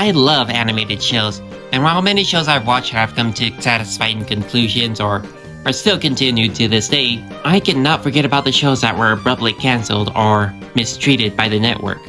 I love animated shows, and while many shows I've watched have come to satisfying conclusions or are still continued to this day, I cannot forget about the shows that were abruptly cancelled or mistreated by the network.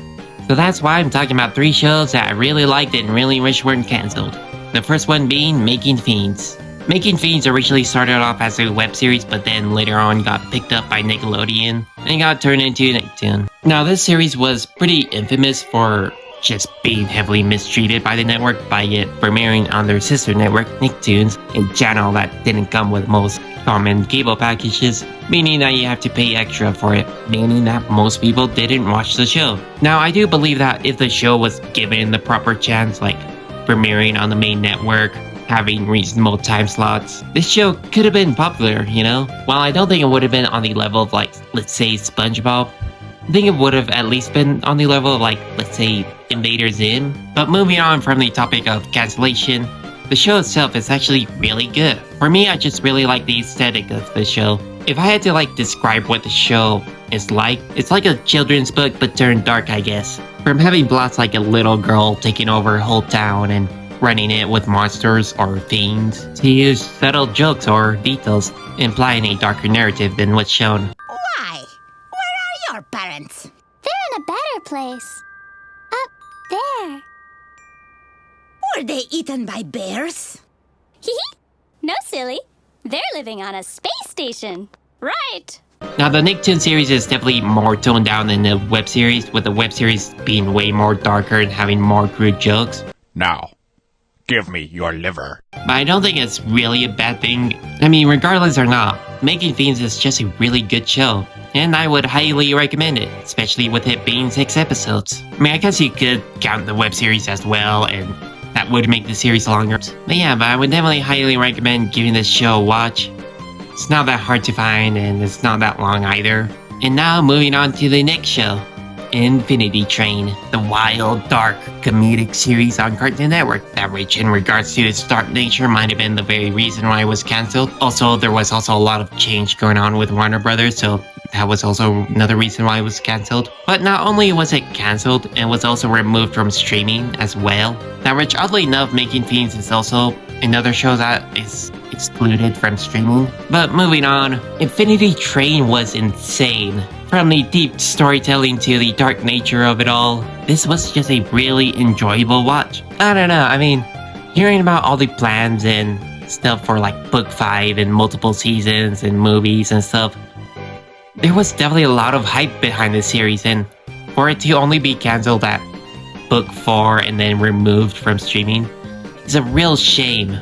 So that's why I'm talking about 3 shows that I really liked and really wish weren't cancelled. The first one being Making Fiends. Making Fiends originally started off as a web series, but then later on got picked up by Nickelodeon and got turned into a Nicktoon. Now this series was pretty infamous for just being heavily mistreated by the network by it premiering on their sister network, Nicktoons, a channel that didn't come with most common cable packages, meaning that you have to pay extra for it, meaning that most people didn't watch the show. Now I do believe that if the show was given the proper chance, like premiering on the main network, having reasonable time slots, this show could have been popular, you know? While I don't think it would have been on the level of, like, let's say SpongeBob, I think it would have at least been on the level of, like, let's say Invader Zim. But moving on from the topic of cancellation, the show itself is actually really good. For me, I just really like the aesthetic of the show. If I had to, like, describe what the show is like, it's like a children's book but turned dark, I guess. From having plots like a little girl taking over a whole town and running it with monsters or fiends, to use subtle jokes or details implying a darker narrative than what's shown. Why? Where are your parents? They're in a better place. Up there. Were they eaten by bears? Hee hee. No, silly. They're living on a space station. Right. Now the Nicktoon series is definitely more toned down than the web series, with the web series being way more darker and having more crude jokes. Now, give me your liver. But I don't think it's really a bad thing. I mean, regardless or not, Making Fiends is just a really good show, and I would highly recommend it, especially with it being 6 episodes. I mean, I guess you could count the web series as well, and that would make the series longer. But yeah, I would definitely highly recommend giving this show a watch. It's not that hard to find, and it's not that long either. And now moving on to the next show, Infinity Train, the wild, dark, comedic series on Cartoon Network that, which in regards to its dark nature, might have been the very reason why it was cancelled. Also, there was also a lot of change going on with Warner Brothers, so that was also another reason why it was cancelled. But not only was it cancelled, it was also removed from streaming as well. Now, which oddly enough, Making Fiends is also another show that is excluded from streaming. But moving on, Infinity Train was insane. From the deep storytelling to the dark nature of it all, this was just a really enjoyable watch. I don't know, I mean, hearing about all the plans and stuff for like Book 5 and multiple seasons and movies and stuff, there was definitely a lot of hype behind the series, and for it to only be cancelled at Book 4 and then removed from streaming is a real shame.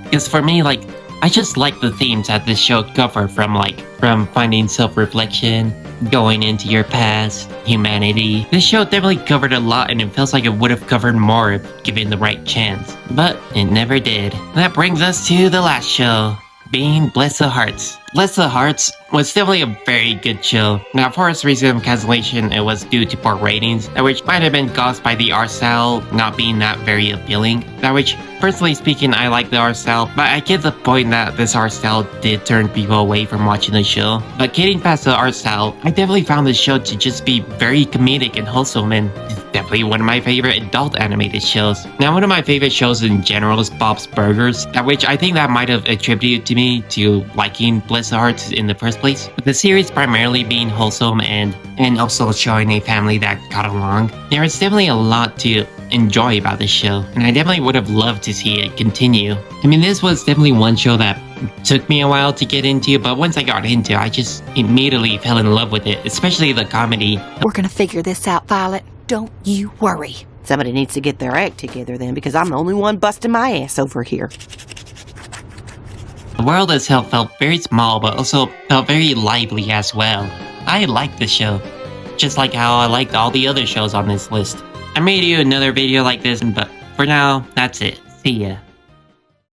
Because for me, like, I just like the themes that this show covered, from finding self-reflection, going into your past, humanity. This show definitely covered a lot, and it feels like it would have covered more if given the right chance. But it never did. That brings us to the last show, being Bless the Hearts. Bless the Hearts was definitely a very good show. Now, for its reason of cancellation, it was due to poor ratings, which might have been caused by the art style not being that very appealing. Now, which, personally speaking, I like the art style, but I get the point that this art style did turn people away from watching the show. But getting past the art style, I definitely found the show to just be very comedic and wholesome, and it's definitely one of my favorite adult animated shows. Now, one of my favorite shows in general is Bob's Burgers, which I think that might have attributed to me to liking Bless the Hearts in the first place. With the series primarily being wholesome and also showing a family that got along, there is definitely a lot to enjoy about this show, and I definitely would have loved to see it continue. I mean, this was definitely one show that took me a while to get into, but once I got into it, I just immediately fell in love with it, especially the comedy. We're gonna figure this out, Violet. Don't you worry. Somebody needs to get their act together then, because I'm the only one busting my ass over here. The world itself felt very small, but also felt very lively as well. I liked the show, just like how I liked all the other shows on this list. I may do another video like this, but for now, that's it. See ya.